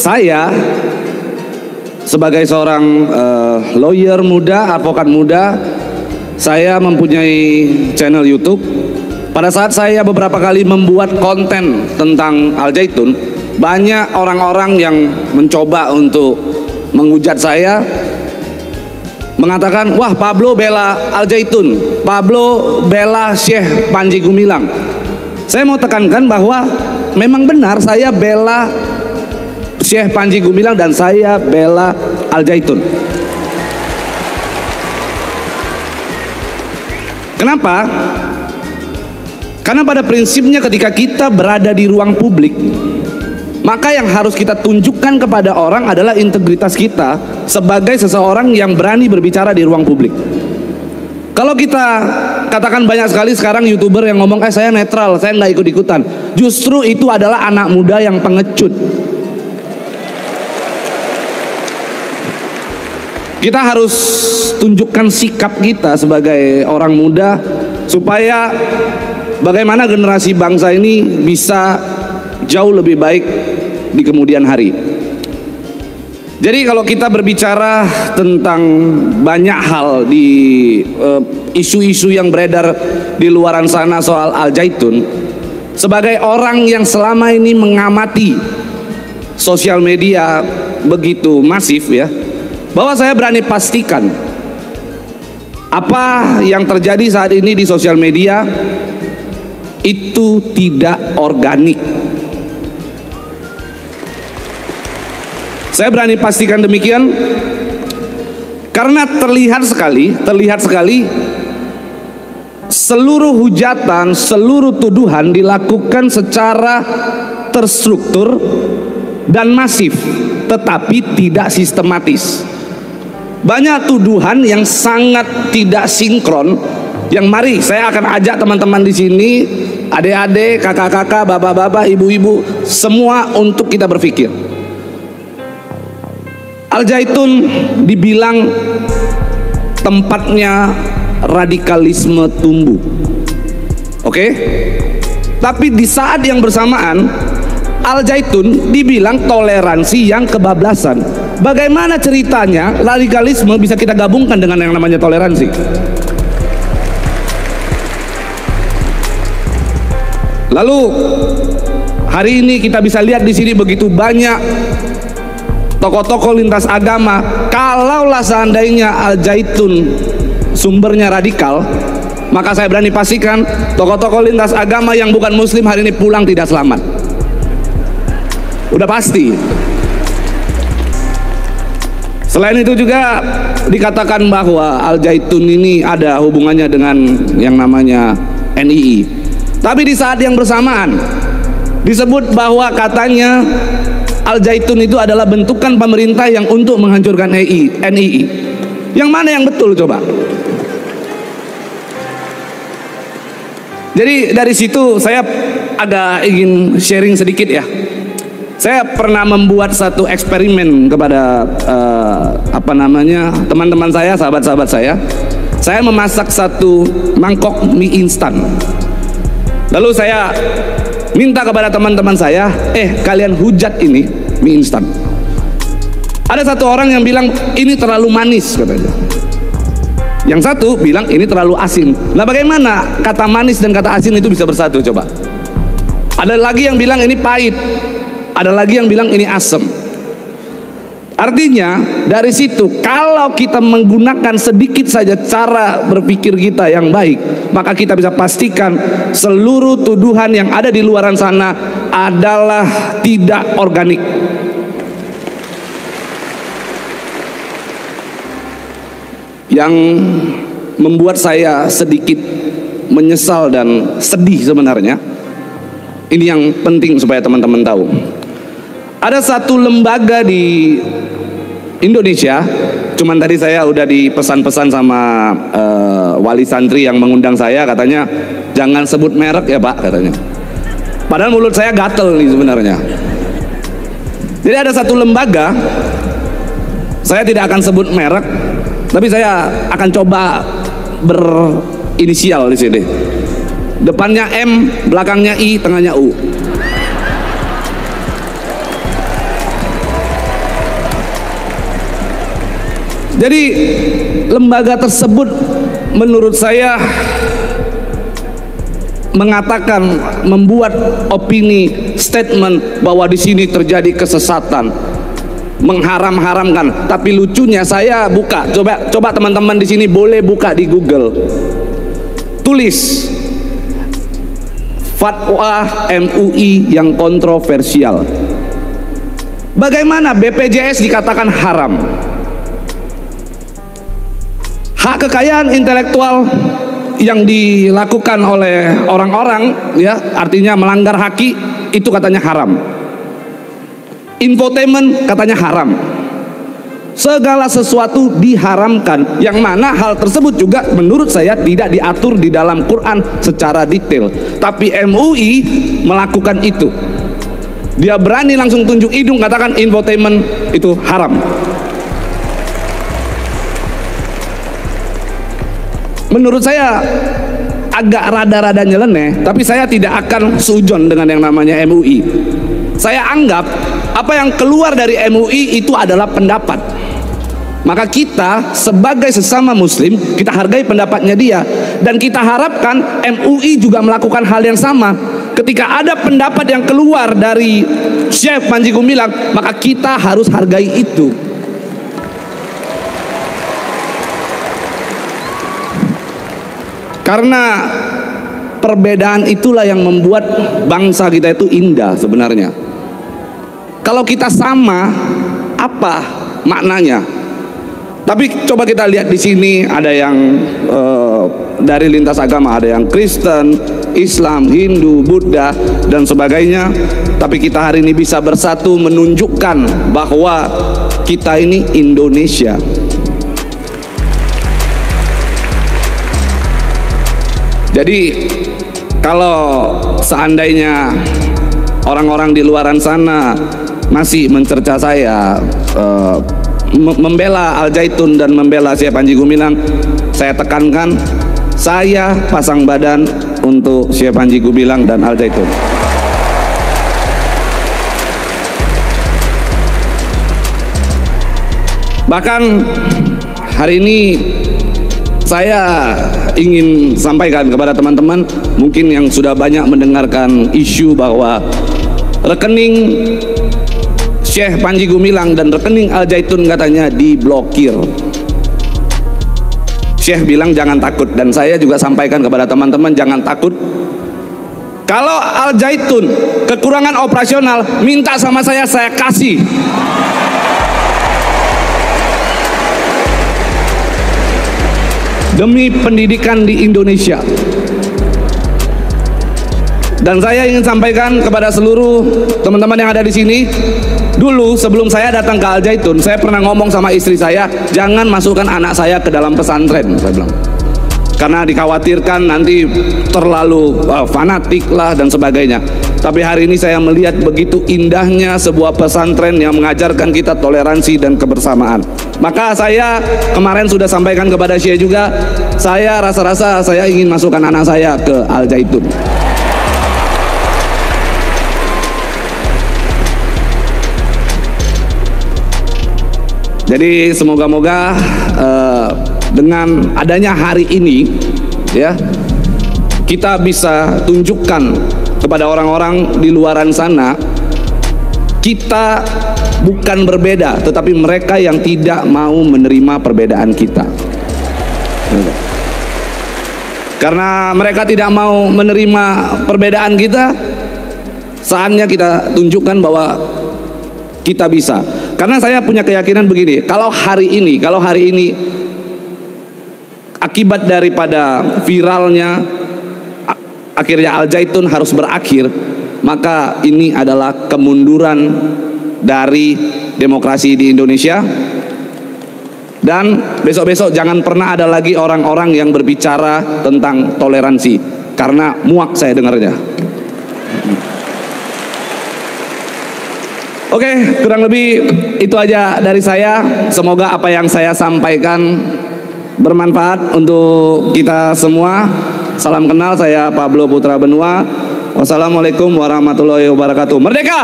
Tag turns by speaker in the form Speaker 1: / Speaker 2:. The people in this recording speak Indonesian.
Speaker 1: Saya sebagai seorang lawyer muda, advokat muda, saya mempunyai channel YouTube. Pada saat saya beberapa kali membuat konten tentang Al Zaitun, banyak orang-orang yang mencoba untuk menghujat saya, mengatakan, wah Pablo bela Al Zaitun, Pablo bela Syekh Panji Gumilang. Saya mau tekankan bahwa memang benar saya bela Syekh Panji Gumilang dan saya bela Al Zaitun. Kenapa? Karena pada prinsipnya ketika kita berada di ruang publik, maka yang harus kita tunjukkan kepada orang adalah integritas kita sebagai seseorang yang berani berbicara di ruang publik. Kalau kita katakan banyak sekali sekarang YouTuber yang ngomong, saya netral, saya nggak ikut-ikutan. Justru itu adalah anak muda yang pengecut. Kita harus tunjukkan sikap kita sebagai orang muda supaya bagaimana generasi bangsa ini bisa jauh lebih baik di kemudian hari. Jadi kalau kita berbicara tentang banyak hal di isu-isu yang beredar di luaran sana soal Al Zaitun, sebagai orang yang selama ini mengamati sosial media begitu masif ya, bahwa saya berani pastikan apa yang terjadi saat ini di sosial media itu tidak organik. Saya berani pastikan demikian karena terlihat sekali seluruh hujatan, seluruh tuduhan dilakukan secara terstruktur dan masif, tetapi tidak sistematis. Banyak tuduhan yang sangat tidak sinkron, yang mari saya akan ajak teman-teman di sini, adik-adik, kakak-kakak, bapak-bapak, ibu-ibu, semua untuk kita berpikir. Al Zaitun dibilang tempatnya radikalisme tumbuh. Oke? Tapi di saat yang bersamaan Al Zaitun dibilang toleransi yang kebablasan. Bagaimana ceritanya radikalisme bisa kita gabungkan dengan yang namanya toleransi? Lalu hari ini kita bisa lihat di sini begitu banyak tokoh-tokoh lintas agama. Kalaulah seandainya Al Zaitun sumbernya radikal, maka saya berani pastikan tokoh-tokoh lintas agama yang bukan muslim hari ini pulang tidak selamat. Udah pasti. Selain itu juga dikatakan bahwa Al Zaitun ini ada hubungannya dengan yang namanya NII. Tapi di saat yang bersamaan disebut bahwa katanya Al Zaitun itu adalah bentukan pemerintah yang untuk menghancurkan NII. Yang mana yang betul coba? Jadi dari situ saya agak ingin sharing sedikit ya. Saya pernah membuat satu eksperimen kepada teman-teman saya, sahabat-sahabat saya. Saya memasak satu mangkok mie instan. Lalu saya minta kepada teman-teman saya, kalian hujat ini mie instan. Ada satu orang yang bilang ini terlalu manis katanya. Yang satu bilang ini terlalu asin. Nah, bagaimana kata manis dan kata asin itu bisa bersatu coba? Ada lagi yang bilang ini pahit. Ada lagi yang bilang ini asam. Artinya dari situ kalau kita menggunakan sedikit saja cara berpikir kita yang baik, maka kita bisa pastikan seluruh tuduhan yang ada di luaran sana adalah tidak organik. Yang membuat saya sedikit menyesal dan sedih sebenarnya, ini yang penting supaya teman-teman tahu. Ada satu lembaga di Indonesia, cuman tadi saya udah dipesan-pesan sama wali santri yang mengundang saya, katanya jangan sebut merek ya Pak, katanya. Padahal mulut saya gatel nih sebenarnya. Jadi ada satu lembaga, saya tidak akan sebut merek, tapi saya akan coba berinisial di sini. Depannya M, belakangnya I, tengahnya U. Jadi lembaga tersebut menurut saya mengatakan, membuat opini statement bahwa di sini terjadi kesesatan, mengharam-haramkan. Tapi lucunya saya buka, coba teman-teman di sini boleh buka di Google, tulis fatwa MUI yang kontroversial. Bagaimana BPJS dikatakan haram? Hak kekayaan intelektual yang dilakukan oleh orang-orang, ya, artinya melanggar haki, itu katanya haram. Infotainment katanya haram. Segala sesuatu diharamkan, yang mana hal tersebut juga menurut saya tidak diatur di dalam Quran secara detail. Tapi MUI melakukan itu. Dia berani langsung tunjuk hidung katakan infotainment itu haram. Menurut saya agak rada-rada nyeleneh, tapi saya tidak akan sujon dengan yang namanya MUI. Saya anggap apa yang keluar dari MUI itu adalah pendapat. Maka kita sebagai sesama muslim, kita hargai pendapatnya dia. Dan kita harapkan MUI juga melakukan hal yang sama. Ketika ada pendapat yang keluar dari Syekh Panji Gumilang, maka kita harus hargai itu. Karena perbedaan itulah yang membuat bangsa kita itu indah sebenarnya. Kalau kita sama, apa maknanya? Tapi coba kita lihat di sini, ada yang dari lintas agama, ada yang Kristen, Islam, Hindu, Buddha, dan sebagainya. Tapi kita hari ini bisa bersatu menunjukkan bahwa kita ini Indonesia. Jadi kalau seandainya orang-orang di luaran sana masih mencerca saya, membela Al Zaitun dan membela Syekh Panji Gumilang, saya tekankan, saya pasang badan untuk Syekh Panji Gumilang dan Al Zaitun. Bahkan hari ini saya ingin sampaikan kepada teman-teman mungkin yang sudah banyak mendengarkan isu bahwa rekening Syekh Panji Gumilang dan rekening Al Zaitun katanya diblokir. Syekh bilang jangan takut, dan saya juga sampaikan kepada teman-teman jangan takut. Kalau Al Zaitun kekurangan operasional, minta sama saya kasih. Demi pendidikan di Indonesia. Dan saya ingin sampaikan kepada seluruh teman-teman yang ada di sini, dulu sebelum saya datang ke Al Zaitun, saya pernah ngomong sama istri saya, jangan masukkan anak saya ke dalam pesantren, saya bilang. Karena dikhawatirkan nanti terlalu fanatik lah dan sebagainya. Tapi hari ini saya melihat begitu indahnya sebuah pesantren yang mengajarkan kita toleransi dan kebersamaan. Maka saya kemarin sudah sampaikan kepada Syekh juga, saya rasa-rasa saya ingin masukkan anak saya ke Al Zaitun. Jadi semoga-moga dengan adanya hari ini, ya, kita bisa tunjukkan kepada orang-orang di luaran sana, kita bukan berbeda, tetapi mereka yang tidak mau menerima perbedaan kita. Karena mereka tidak mau menerima perbedaan kita, saatnya kita tunjukkan bahwa kita bisa. Karena saya punya keyakinan begini, kalau hari ini akibat daripada viralnya akhirnya Al Zaitun harus berakhir, maka ini adalah kemunduran dari demokrasi di Indonesia. Dan besok-besok jangan pernah ada lagi orang-orang yang berbicara tentang toleransi, karena muak saya dengarnya. Oke, kurang lebih itu aja dari saya. Semoga apa yang saya sampaikan bermanfaat untuk kita semua. Salam kenal, saya Pablo Putra Benua. Wassalamualaikum warahmatullahi wabarakatuh. Merdeka!